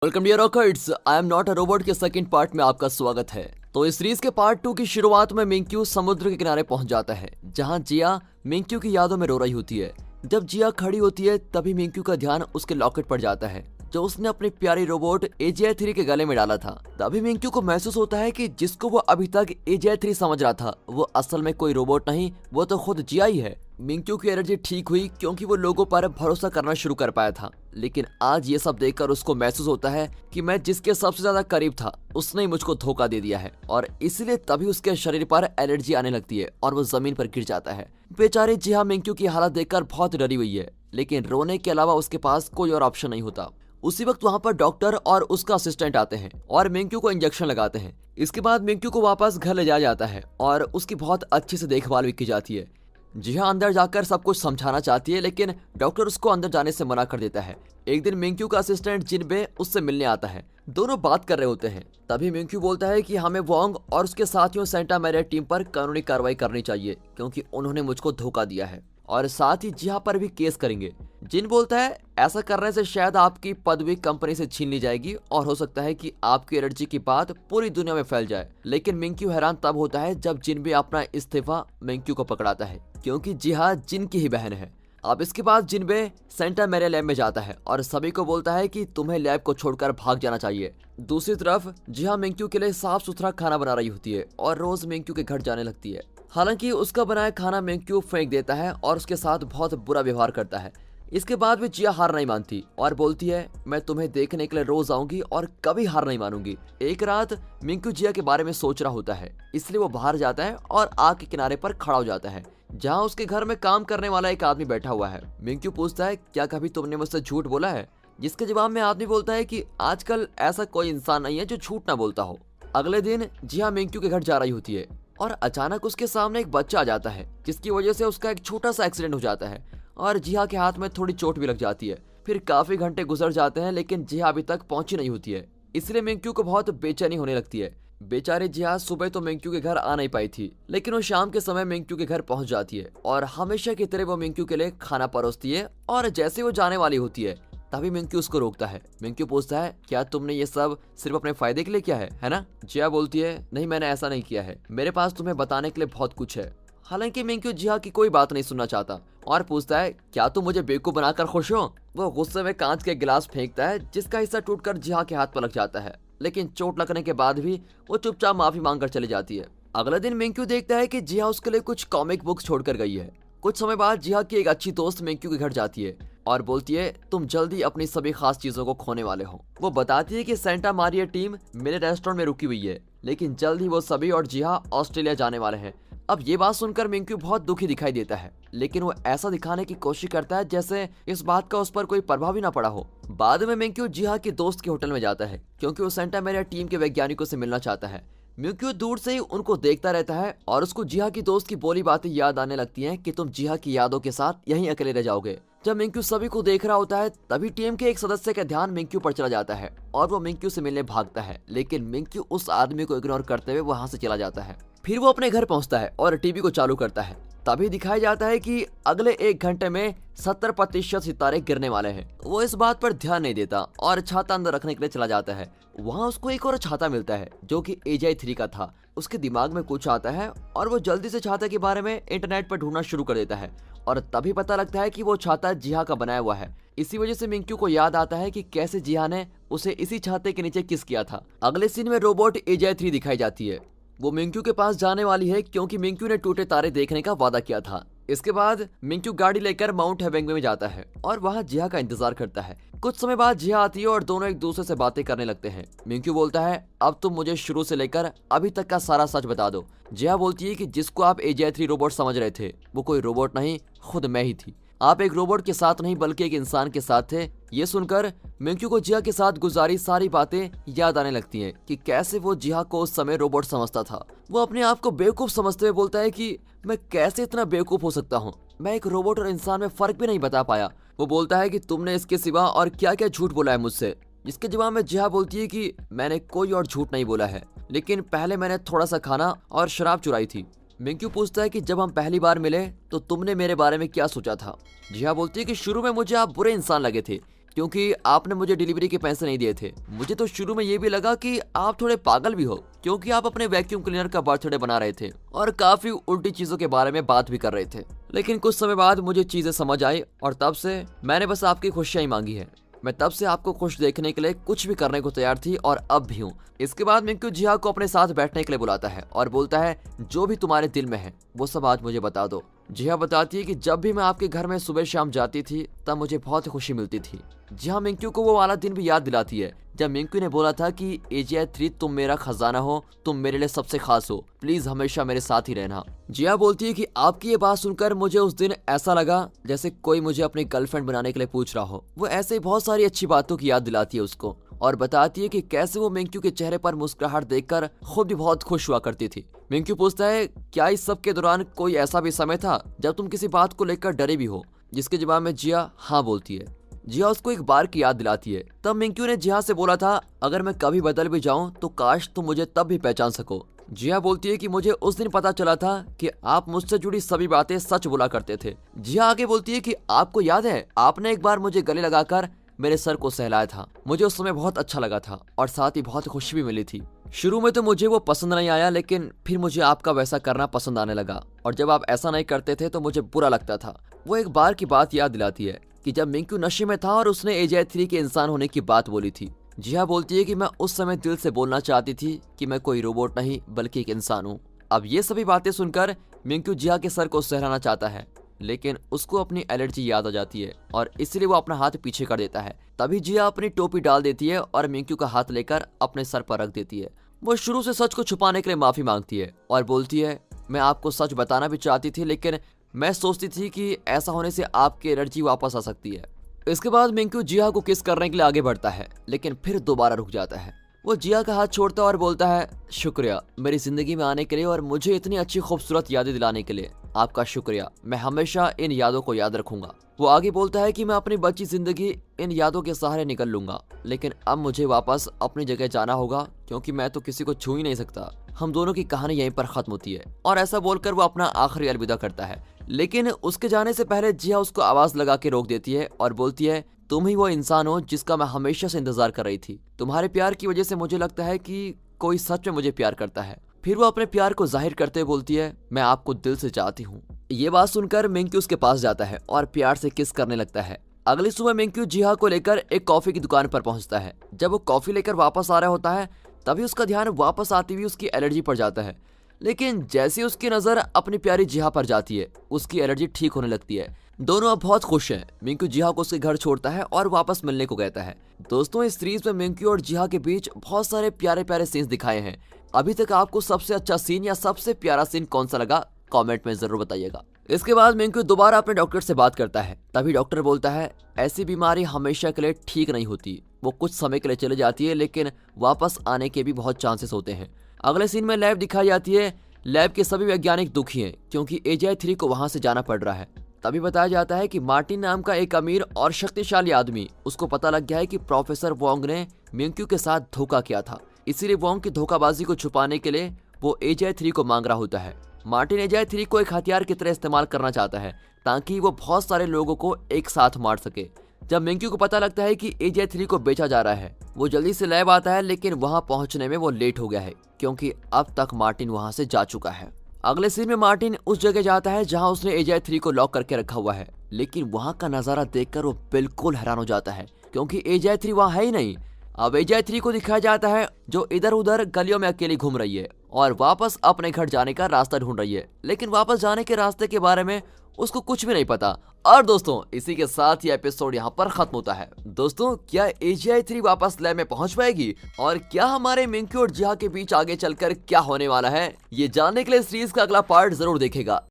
Welcome dear rockers, I am not a robot के second part में आपका स्वागत है। तो इस सीरीज के पार्ट 2 की शुरुआत में मिंक्यू समुद्र के किनारे पहुंच जाता है, जहां जिया मिंक्यू की यादों में रो रही होती है। जब जिया खड़ी होती है तभी मिंक्यू का ध्यान उसके लॉकेट पर जाता है जो उसने अपनी प्यारी रोबोट AGI-3 के गले में डाला था। तभी मिंक्यू को महसूस होता है कि जिसको वो अभी तक AGI-3 समझ रहा था वो असल में कोई रोबोट नहीं, वो तो खुद जिया ही है। मिंक्यू की एनर्जी ठीक हुई क्योंकि वो लोगों पर भरोसा करना शुरू कर पाया था, लेकिन आज ये सब देखकर उसको महसूस होता है कि मैं जिसके सबसे ज्यादा करीब था उसने ही मुझको धोखा दे दिया है, और इसलिए तभी उसके शरीर पर एलर्जी आने लगती है और वो जमीन पर गिर जाता है। बेचारी जिया मिंक्यू की हालत देखकर बहुत डरी हुई है, लेकिन रोने के अलावा उसके पास कोई और ऑप्शन नहीं होता। उसी वक्त वहाँ पर डॉक्टर और उसका असिस्टेंट आते हैं और मिंक्यू को इंजेक्शन लगाते हैं। इसके बाद मिंक्यू को वापस घर ले जाया जाता है और उसकी बहुत अच्छे से देखभाल भी की जाती है। जिया अंदर जाकर सब कुछ समझाना चाहती है, लेकिन डॉक्टर उसको अंदर जाने से मना कर देता है। एक दिन मिंक्यू का असिस्टेंट जिनबे उससे मिलने आता है। दोनों बात कर रहे होते हैं। तभी मिंक्यू बोलता है कि हमें वोंग और उसके साथियों सेंटा मैरिया टीम पर कानूनी कार्रवाई करनी चाहिए क्योंकि उन्होंने मुझको धोखा दिया है, और साथ ही जिया पर भी केस करेंगे। जिन बोलता है ऐसा करने से शायद आपकी पदवी कंपनी से छीन ली जाएगी और हो सकता है कि आपकी एनर्जी की बात पूरी दुनिया में फैल जाए। लेकिन मिंक्यू हैरान तब होता है जब जिन भी अपना इस्तीफा मिंक्यू को पकड़ाता है, क्योंकि जिया जिन की ही बहन है। अब इसके बाद जिनबे सेंटा मैरिया लैब में जाता है और सभी को बोलता है कि तुम्हें लैब को छोड़कर भाग जाना चाहिए। दूसरी तरफ जिया मिंक्यू के लिए साफ सुथरा खाना बना रही होती है और रोज मिंक्यू के घर जाने लगती है। हालांकि उसका बनाया खाना मिंक्यू फेंक देता है और उसके साथ बहुत बुरा व्यवहार करता है। इसके बाद भी जिया हार नहीं मानती और बोलती है मैं तुम्हें देखने के लिए रोज आऊंगी और कभी हार नहीं मानूंगी। एक रात मिंक्यू जिया के बारे में सोच रहा होता है, इसलिए वो बाहर जाता है और आग के किनारे पर खड़ा हो जाता है जहाँ उसके घर में काम करने वाला एक आदमी बैठा हुआ है। मिंक्यू पूछता है क्या कभी तुमने मुझसे झूठ बोला है, जिसके जवाब में आदमी बोलता है कि आजकल ऐसा कोई इंसान नहीं है जो झूठ ना बोलता हो। अगले दिन जिया मिंक्यू के घर जा रही होती है और अचानक उसके सामने एक बच्चा आ जाता है, जिसकी वजह से उसका एक छोटा सा एक्सीडेंट हो जाता है और जिया के हाथ में थोड़ी चोट भी लग जाती है। फिर काफी घंटे गुजर जाते हैं लेकिन जिया अभी तक पहुंची नहीं होती है, इसलिए मिंक्यू को बहुत बेचैनी होने लगती है। बेचारी जिया सुबह तो मिंक्यू के घर आ नहीं पाई थी, लेकिन वो शाम के समय मिंक्यू के घर पहुंच जाती है और हमेशा की तरह वो मिंक्यू के लिए खाना परोसती है। और जैसे वो जाने वाली होती है तभी मिंक्यू उसको रोकता है। मिंक्यू पूछता है क्या तुमने ये सब सिर्फ अपने फायदे के लिए किया है ना? जिया बोलती है नहीं, मैंने ऐसा नहीं किया है, मेरे पास तुम्हें बताने के लिए बहुत कुछ है। हालांकि मिंक्यू जिया की कोई बात नहीं सुनना चाहता और पूछता है क्या तुम मुझे बेवकूफ बनाकर खुश हो? वो गुस्से में कांच के गिलास फेंकता है जिसका हिस्सा टूटकर जिया के हाथ पर लग जाता है, लेकिन चोट लगने के बाद भी वो चुपचाप माफी मांगकर चली जाती है। अगले दिन मिंक्यू देखता है कि जिया उसके लिए कुछ कॉमिक बुक्स छोड़कर गई है। कुछ समय बाद जिया की एक अच्छी दोस्त मिंक्यू के घर जाती है और बोलती है तुम जल्दी अपनी सभी खास चीजों को खोने वाले हो। वो बताती है कि सेंटा मारिया टीम मेरे रेस्टोरेंट में रुकी हुई है, लेकिन जल्द ही वो सभी और जिया ऑस्ट्रेलिया जाने वाले हैं। अब ये बात सुनकर मिंक्यू बहुत दुखी दिखाई देता है, लेकिन वो ऐसा दिखाने की कोशिश करता है जैसे इस बात का उस पर कोई प्रभाव ही ना पड़ा हो। बाद में मिंक्यू जिया के दोस्त के होटल में जाता है क्योंकि वो सेंटा मैरिया टीम के वैज्ञानिकों से मिलना चाहता है। मिंक्यू दूर से ही उनको देखता रहता है और उसको जिया की दोस्त की बोली बातें याद आने लगती हैं कि तुम जिया की यादों के साथ यहीं अकेले रह जाओगे। जब मिंक्यू सभी को देख रहा होता है तभी टीम के एक सदस्य का ध्यान मिंक्यू पर चला जाता है और वो मिंक्यू से मिलने भागता है, लेकिन मिंक्यू उस आदमी को इग्नोर करते हुए वहां से चला जाता है। फिर वो अपने घर पहुंचता है और टीवी को चालू करता है। तभी दिखाया जाता है कि अगले 1 घंटे में 70% सितारे गिरने वाले हैं। वो इस बात पर ध्यान नहीं देता और छाता अंदर रखने के लिए चला जाता है। वहाँ उसको एक और छाता मिलता है जो कि AGI-3 का था। उसके दिमाग में कुछ आता है और वो जल्दी से छाता के बारे में इंटरनेट पर ढूंढना शुरू कर देता है और तभी पता लगता है कि वो छाता जिया का बनाया हुआ है। इसी वजह से मिंक्यू को याद आता है कि कैसे जिया ने उसे इसी छाते के नीचे किस किया था। अगले सीन में रोबोट AGI-3 दिखाई जाती है। वो मिंक्यू के पास जाने वाली है क्योंकि मिंक्यू ने टूटे तारे देखने का वादा किया था। इसके बाद मिंक्यू गाड़ी लेकर माउंट हेवेंगवे में जाता है और वहाँ जिया का इंतजार करता है। कुछ समय बाद जिया आती है और दोनों एक दूसरे से बातें करने लगते हैं। मिंक्यू बोलता है अब तुम मुझे शुरू से लेकर अभी तक का सारा सच बता दो। जिया बोलती है कि जिसको आप AGI-3 रोबोट समझ रहे थे वो कोई रोबोट नहीं, खुद मैं ही थी। आप एक रोबोट के साथ नहीं बल्कि एक इंसान के साथ थे। ये सुनकर मिंक्यू को जिया के साथ गुजारी सारी बातें याद आने लगती हैं कि कैसे वो जिया को उस समय रोबोट समझता था। वो अपने आप को बेवकूफ समझते हुए बोलता है कि मैं कैसे इतना बेवकूफ हो सकता हूँ, मैं एक रोबोट और इंसान में फर्क भी नहीं बता पाया। वो बोलता है कि तुमने इसके सिवा और क्या क्या झूठ बोला है मुझसे, जिसके जवाब में जिया बोलती है कि मैंने कोई और झूठ नहीं बोला है, लेकिन पहले मैंने थोड़ा सा खाना और शराब चुराई थी। मिंक्यू पूछता है कि जब हम पहली बार मिले तो तुमने मेरे बारे में क्या सोचा था? जिया बोलती है कि शुरू में मुझे आप बुरे इंसान लगे थे, क्योंकि आपने मुझे डिलीवरी के पैसे नहीं दिए थे। मुझे तो शुरू में ये भी लगा कि आप थोड़े पागल भी हो, क्योंकि आप अपने वैक्यूम क्लीनर का बर्थडे बना रहे थे और काफी उल्टी चीजों के बारे में बात भी कर रहे थे। लेकिन कुछ समय बाद मुझे चीजें समझ आई और तब से मैंने बस आपकी खुशियां ही मांगी है। मैं तब से आपको खुश देखने के लिए कुछ भी करने को तैयार थी और अब भी हूँ। इसके बाद मिंकू जिया को अपने साथ बैठने के लिए बुलाता है और बोलता है, जो भी तुम्हारे दिल में है वो सब आज मुझे बता दो। जिया बताती है कि जब भी मैं आपके घर में सुबह शाम जाती थी तब मुझे बहुत खुशी मिलती थी। जिया मिंकू को वो वाला दिन भी याद दिलाती है जब मिंकू ने बोला था कि AGI 3 तुम मेरा खजाना हो, तुम मेरे लिए सबसे खास हो, प्लीज हमेशा मेरे साथ ही रहना। जिया बोलती है कि आपकी ये बात सुनकर मुझे उस दिन ऐसा लगा जैसे कोई मुझे अपनी गर्लफ्रेंड बनाने के लिए पूछ रहा हो। वो ऐसे ही बहुत सारी अच्छी बातों की याद दिलाती है उसको और बताती है कि कैसे वो मिंकू के चेहरे पर मुस्कुराहट देखकर खुद भी बहुत खुश हुआ करती थी। मिंकू पूछता है, क्या इस सब के दौरान कोई ऐसा भी समय था जब तुम किसी बात को लेकर डरे भी हो? जिसके जवाब में जिया हाँ बोलती है। जिया उसको एक बार की याद दिलाती है। तब मिंकू ने जिया से बोला था, अगर मैं कभी बदल भी जाऊं तो काश तुम मुझे तब भी पहचान सको। जिया बोलती है कि मुझे उस दिन पता चला था कि आप मुझसे जुड़ी सभी बातें सच बोला करते थे। जिया आगे बोलती है कि आपको याद है, आपने एक बार मुझे गले लगाकर मेरे सर को सहलाया था। मुझे उस समय बहुत अच्छा लगा था और साथ ही बहुत खुशी भी मिली थी। शुरू में तो मुझे वो पसंद नहीं आया, लेकिन फिर मुझे आपका वैसा करना पसंद आने लगा और जब आप ऐसा नहीं करते थे तो मुझे बुरा लगता था। वो एक बार की बात याद दिलाती है कि जब मिंकू नशे में था और उसने AGI 3 के इंसान होने की बात बोली थी। जिया बोलती है कि मैं उस समय दिल से बोलना चाहती थी कि मैं कोई रोबोट नहीं बल्कि एक इंसान हूँ। अब ये सभी बातें सुनकर मिंकू जिया के सर को सहलाना चाहता है, लेकिन उसको अपनी एलर्जी याद आ जाती है और इसलिए वो अपना हाथ पीछे कर देता है। तभी जिया अपनी टोपी डाल देती है और मिंकू का हाथ लेकर अपने सर पर रख देती है। वो शुरू से सच को छुपाने के लिए माफी मांगती है और बोलती है, मैं आपको सच बताना भी चाहती थी, लेकिन मैं सोचती थी कि ऐसा होने से आपकी एलर्जी वापस आ सकती है। इसके बाद मिंकू जिया को किस करने के लिए आगे बढ़ता है, लेकिन फिर दोबारा रुक जाता है। वो जिया का हाथ छोड़ता है और बोलता है, शुक्रिया मेरी जिंदगी में आने के लिए और मुझे इतनी अच्छी खूबसूरत यादें दिलाने के लिए। आपका शुक्रिया, मैं हमेशा इन यादों को याद रखूंगा। वो आगे बोलता है कि मैं अपनी बची जिंदगी इन यादों के सहारे निकल लूंगा, लेकिन अब मुझे वापस अपनी जगह जाना होगा क्योंकि मैं तो किसी को छू ही नहीं सकता। हम दोनों की कहानी यहीं पर खत्म होती है। और ऐसा बोलकर वो अपना आखिरी अलविदा करता है, लेकिन उसके जाने से पहले जिया उसको आवाज लगा के रोक देती है और बोलती है, तुम ही वो इंसान हो जिसका मैं हमेशा से इंतजार कर रही थी। तुम्हारे प्यार की वजह से मुझे लगता है कि कोई सच में मुझे प्यार करता है। फिर वो अपने प्यार को जाहिर करते हुए बोलती है, मैं आपको दिल से चाहती हूँ। ये बात सुनकर मिंकू उसके पास जाता है और प्यार से किस करने लगता है। अगली सुबह मिंकू जिया को लेकर एक कॉफी की दुकान पर पहुंचता है। जब वो कॉफी लेकर वापस आ रहा होता है तभी उसका ध्यान वापस आती हुई उसकी एलर्जी पर जाता है, लेकिन जैसे उसकी नजर अपनी प्यारी जिया पर जाती है उसकी एलर्जी ठीक होने लगती है। दोनों अब बहुत खुश हैं। मिंकू जिया को उसके घर छोड़ता है और वापस मिलने को कहता है। दोस्तों, इस सीरीज में मिंकू और जिया के बीच बहुत सारे प्यारे प्यारे सीन्स दिखाए हैं। अभी तक आपको सबसे अच्छा सीन या सबसे प्यारा सीन कौन सा लगा, कमेंट में जरूर बताइएगा। इसके बाद मिंकू दोबारा अपने डॉक्टर से बात करता है। तभी डॉक्टर बोलता है, ऐसी बीमारी हमेशा के लिए ठीक नहीं होती, वो कुछ समय के लिए चली जाती है लेकिन वापस आने के भी बहुत चांसेस होते हैं। अगले सीन में लैब दिखाई जाती है। लैब के सभी वैज्ञानिक दुखी हैं क्योंकि AGI 3 को वहां से जाना पड़ रहा है। तभी बताया जाता है कि मार्टिन नाम का एक अमीर और शक्तिशाली आदमी, उसको पता लग गया है कि प्रोफेसर वोंग ने मिंकू के साथ धोखा किया था, इसीलिए वोंग की धोखाबाजी को छुपाने के लिए वो AGI 3 को मांग रहा होता है। मार्टिन AGI 3 को एक हथियार की तरह इस्तेमाल करना चाहता है ताकि वो बहुत सारे लोगों को एक साथ मार सके। जब मिंकू को पता लगता है कि AGI 3 को बेचा जा रहा है, वो जल्दी से लैब आता है, लेकिन वहां पहुंचने में वो लेट हो गया है क्योंकि अब तक मार्टिन वहां से जा चुका है। अगले सीन में मार्टिन उस जगह जाता है जहां उसने AGI 3 को लॉक करके रखा हुआ है, लेकिन वहां का नजारा देखकर वो बिल्कुल हैरान हो जाता है क्योंकि AGI 3 वहां है ही नहीं। अब AGI 3 को दिखाया जाता है जो इधर उधर गलियों में अकेली घूम रही है और वापस अपने घर जाने का रास्ता ढूंढ रही है, लेकिन वापस जाने के रास्ते के बारे में उसको कुछ भी नहीं पता। और दोस्तों, इसी के साथ ही एपिसोड यहाँ पर खत्म होता है। दोस्तों, क्या AGI 3 वापस लैब में पहुंच पाएगी और क्या हमारे मिंकू और जिया के बीच आगे चलकर क्या होने वाला है, ये जानने के लिए सीरीज का अगला पार्ट जरूर देखेगा।